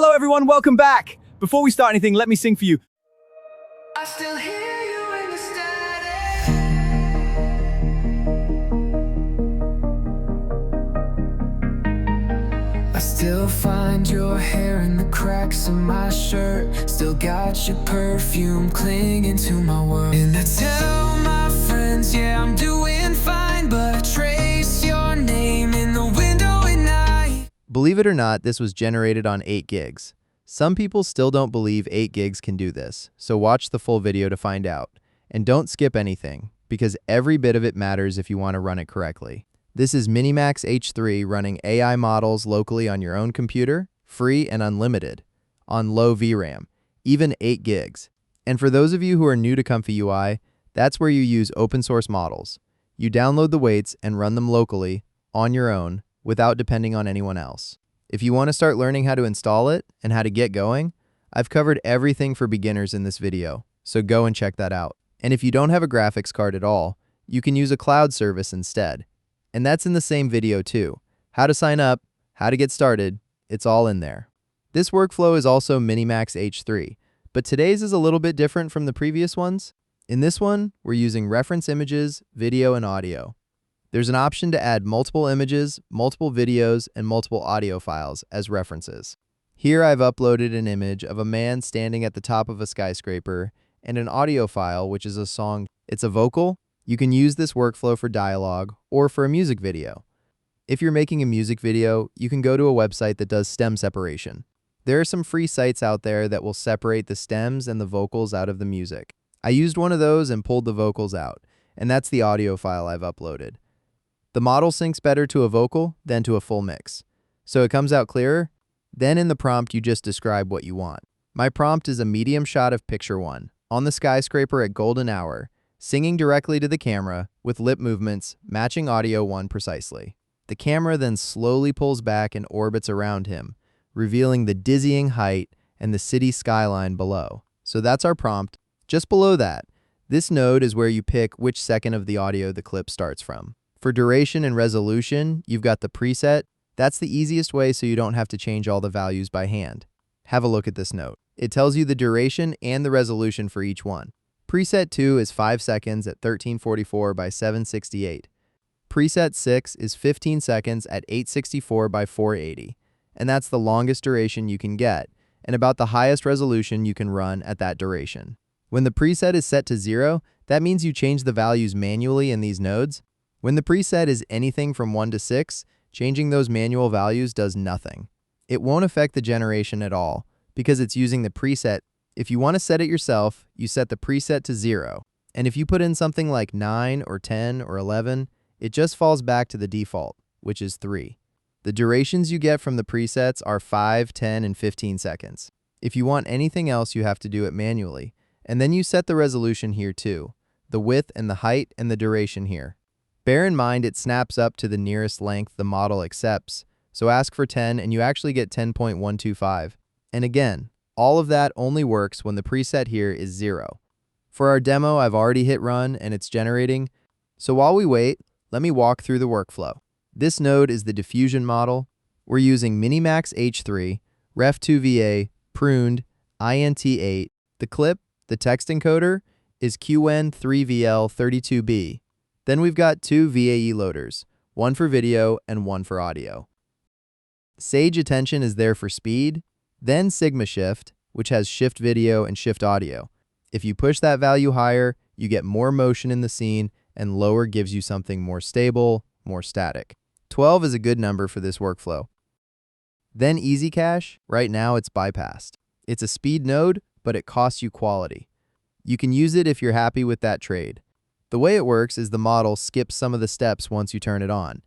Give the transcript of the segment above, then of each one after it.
Hello everyone, welcome back! Before we start anything, let me sing for you. I still hear you in the static. I still find your hair in the cracks of my shirt. Still got your perfume clinging to my world. And I tell my friends, yeah, I'm doing fine, but I trace your name in the window at night. Believe it or not, this was generated on 8 gigs. Some people still don't believe 8 gigs can do this, so watch the full video to find out. And don't skip anything, because every bit of it matters if you want to run it correctly. This is MiniMax H3 running AI models locally on your own computer, free and unlimited, on low VRAM, even 8 gigs. And for those of you who are new to ComfyUI, that's where you use open source models. You download the weights and run them locally, on your own, without depending on anyone else. If you want to start learning how to install it and how to get going, I've covered everything for beginners in this video, so go and check that out. And if you don't have a graphics card at all, you can use a cloud service instead. And that's in the same video too. How to sign up, how to get started, it's all in there. This workflow is also MiniMax H3, but today's is a little bit different from the previous ones. In this one, we're using reference images, video, and audio. There's an option to add multiple images, multiple videos, and multiple audio files as references. Here I've uploaded an image of a man standing at the top of a skyscraper and an audio file, which is a song. It's a vocal. You can use this workflow for dialogue or for a music video. If you're making a music video, you can go to a website that does stem separation. There are some free sites out there that will separate the stems and the vocals out of the music. I used one of those and pulled the vocals out, and that's the audio file I've uploaded. The model syncs better to a vocal than to a full mix, so it comes out clearer. Then in the prompt, you just describe what you want. My prompt is a medium shot of picture 1, on the skyscraper at golden hour, singing directly to the camera with lip movements matching audio 1 precisely. The camera then slowly pulls back and orbits around him, revealing the dizzying height and the city skyline below. So that's our prompt. Just below that, this node is where you pick which second of the audio the clip starts from. For duration and resolution, you've got the preset. That's the easiest way so you don't have to change all the values by hand. Have a look at this note. It tells you the duration and the resolution for each one. Preset 2 is 5 seconds at 1344 by 768. Preset 6 is 15 seconds at 864 by 480. And that's the longest duration you can get, and about the highest resolution you can run at that duration. When the preset is set to 0, that means you change the values manually in these nodes. When the preset is anything from 1 to 6, changing those manual values does nothing. It won't affect the generation at all, because it's using the preset. If you want to set it yourself, you set the preset to 0. And if you put in something like 9 or 10 or 11, it just falls back to the default, which is 3. The durations you get from the presets are 5, 10, and 15 seconds. If you want anything else, you have to do it manually. And then you set the resolution here too, the width and the height and the duration here. Bear in mind it snaps up to the nearest length the model accepts, so ask for 10 and you actually get 10.125. And again, all of that only works when the preset here is 0. For our demo, I've already hit run and it's generating, so while we wait, let me walk through the workflow. This node is the diffusion model. We're using MiniMax H3, Ref2VA, pruned, INT8. The clip, the text encoder, is QN3VL32B. Then we've got 2 VAE loaders, one for video and one for audio. Sage Attention is there for speed, then Sigma Shift, which has shift video and shift audio. If you push that value higher, you get more motion in the scene, and lower gives you something more stable, more static. 12 is a good number for this workflow. Then EasyCache, right now it's bypassed. It's a speed node, but it costs you quality. You can use it if you're happy with that trade. The way it works is the model skips some of the steps once you turn it on.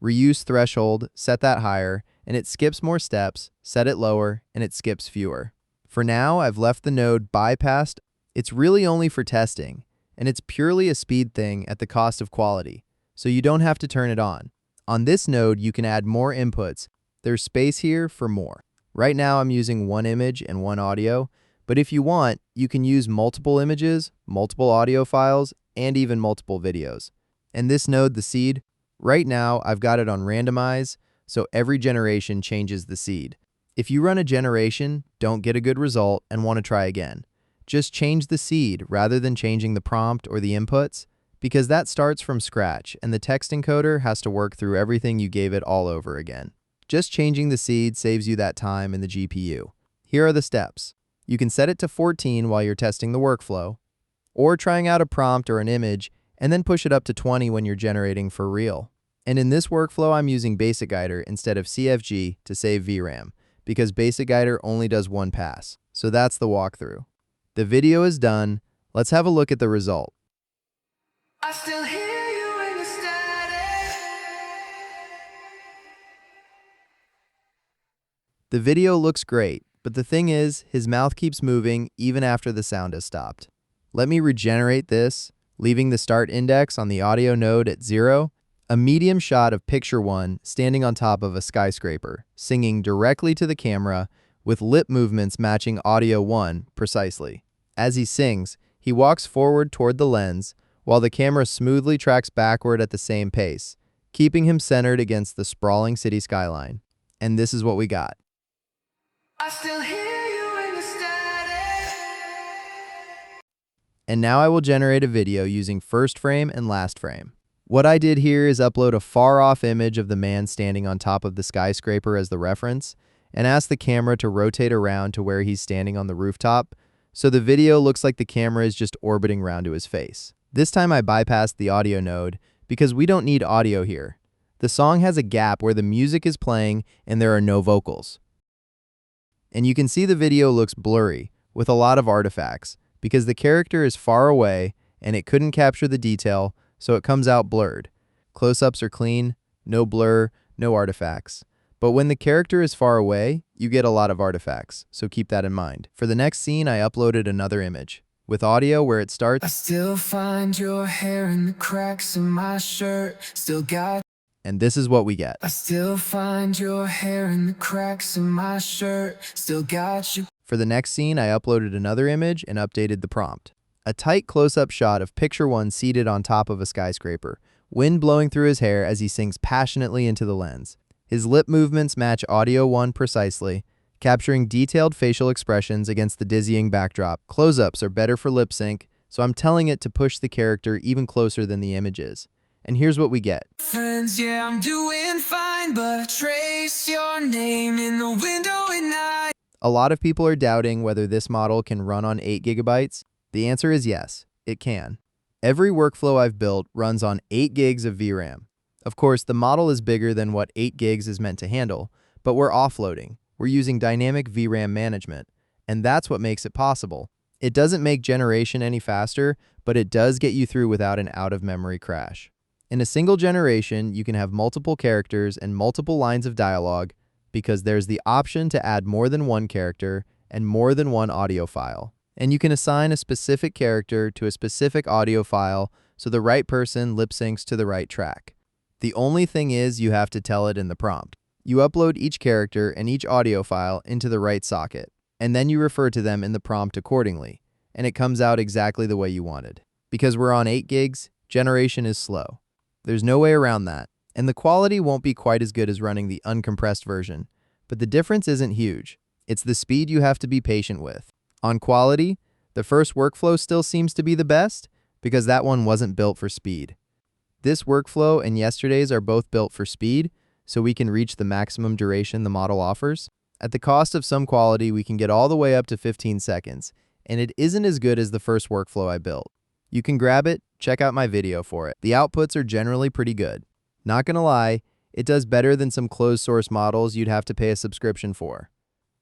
Reuse threshold, set that higher, and it skips more steps, set it lower, and it skips fewer. For now, I've left the node bypassed. It's really only for testing, and it's purely a speed thing at the cost of quality, so you don't have to turn it on. On this node, you can add more inputs. There's space here for more. Right now, I'm using 1 image and 1 audio, but if you want, you can use multiple images, multiple audio files, and even multiple videos. And this node, the seed, right now I've got it on randomize, so every generation changes the seed. If you run a generation, don't get a good result, and want to try again, just change the seed rather than changing the prompt or the inputs, because that starts from scratch and the text encoder has to work through everything you gave it all over again. Just changing the seed saves you that time in the GPU. Here are the steps. You can set it to 14 while you're testing the workflow, or trying out a prompt or an image, and then push it up to 20 when you're generating for real. And in this workflow, I'm using BasicGuider instead of CFG to save VRAM, because BasicGuider only does one pass. So that's the walkthrough. The video is done. Let's have a look at the result. I still hear you in the static. The video looks great, but the thing is, his mouth keeps moving even after the sound has stopped. Let me regenerate this, leaving the start index on the audio node at 0, a medium shot of picture 1 standing on top of a skyscraper, singing directly to the camera with lip movements matching audio 1 precisely. As he sings, he walks forward toward the lens, while the camera smoothly tracks backward at the same pace, keeping him centered against the sprawling city skyline. And this is what we got. I still hear you in the static. And now I will generate a video using first frame and last frame. What I did here is upload a far-off image of the man standing on top of the skyscraper as the reference, and ask the camera to rotate around to where he's standing on the rooftop, so the video looks like the camera is just orbiting around to his face. This time I bypassed the audio node because we don't need audio here. The song has a gap where the music is playing and there are no vocals. And you can see the video looks blurry with a lot of artifacts because the character is far away and it couldn't capture the detail, so it comes out blurred. Close-ups are clean, no blur, no artifacts. But when the character is far away, you get a lot of artifacts, so keep that in mind. For the next scene, I uploaded another image. With audio where it starts, I still find your hair in the cracks of my shirt. Still got. And this is what we get. I still find your hair in the cracks of my shirt. Still got you. For the next scene, I uploaded another image and updated the prompt. A tight close-up shot of picture 1 seated on top of a skyscraper, wind blowing through his hair as he sings passionately into the lens. His lip movements match audio 1 precisely, capturing detailed facial expressions against the dizzying backdrop. Close-ups are better for lip sync, so I'm telling it to push the character even closer than the image is. And here's what we get. Friends, yeah, I'm doing fine, but I trace your name in the window at night. A lot of people are doubting whether this model can run on 8 GB. The answer is yes, it can. Every workflow I've built runs on 8 gigs of VRAM. Of course, the model is bigger than what 8 gigs is meant to handle, but we're offloading. We're using dynamic VRAM management, and that's what makes it possible. It doesn't make generation any faster, but it does get you through without an out-of-memory crash. In a single generation, you can have multiple characters and multiple lines of dialogue because there's the option to add more than one character and more than one audio file. And you can assign a specific character to a specific audio file so the right person lip syncs to the right track. The only thing is you have to tell it in the prompt. You upload each character and each audio file into the right socket, and then you refer to them in the prompt accordingly, and it comes out exactly the way you wanted. Because we're on 8 gigs, generation is slow. There's no way around that, and the quality won't be quite as good as running the uncompressed version, but the difference isn't huge. It's the speed you have to be patient with. On quality, the first workflow still seems to be the best because that one wasn't built for speed. This workflow and yesterday's are both built for speed, so we can reach the maximum duration the model offers. At the cost of some quality, we can get all the way up to 15 seconds, and it isn't as good as the first workflow I built. You can grab it, check out my video for it. The outputs are generally pretty good. Not gonna lie, it does better than some closed source models you'd have to pay a subscription for.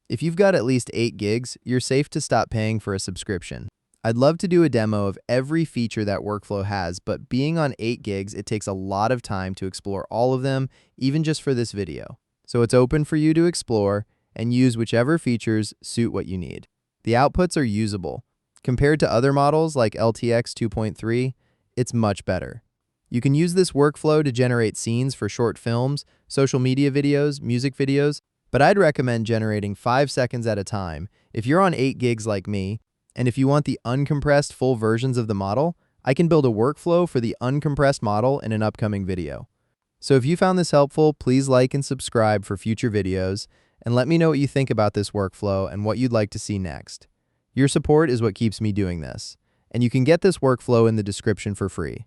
If you've got at least 8 gigs, you're safe to stop paying for a subscription. I'd love to do a demo of every feature that workflow has, but being on 8 gigs, it takes a lot of time to explore all of them, even just for this video. So it's open for you to explore and use whichever features suit what you need. The outputs are usable. Compared to other models like LTX 2.3, it's much better. You can use this workflow to generate scenes for short films, social media videos, music videos, but I'd recommend generating 5 seconds at a time if you're on 8 gigs like me. And if you want the uncompressed full versions of the model, I can build a workflow for the uncompressed model in an upcoming video. So if you found this helpful, please like and subscribe for future videos, and let me know what you think about this workflow and what you'd like to see next. Your support is what keeps me doing this, and you can get this workflow in the description for free.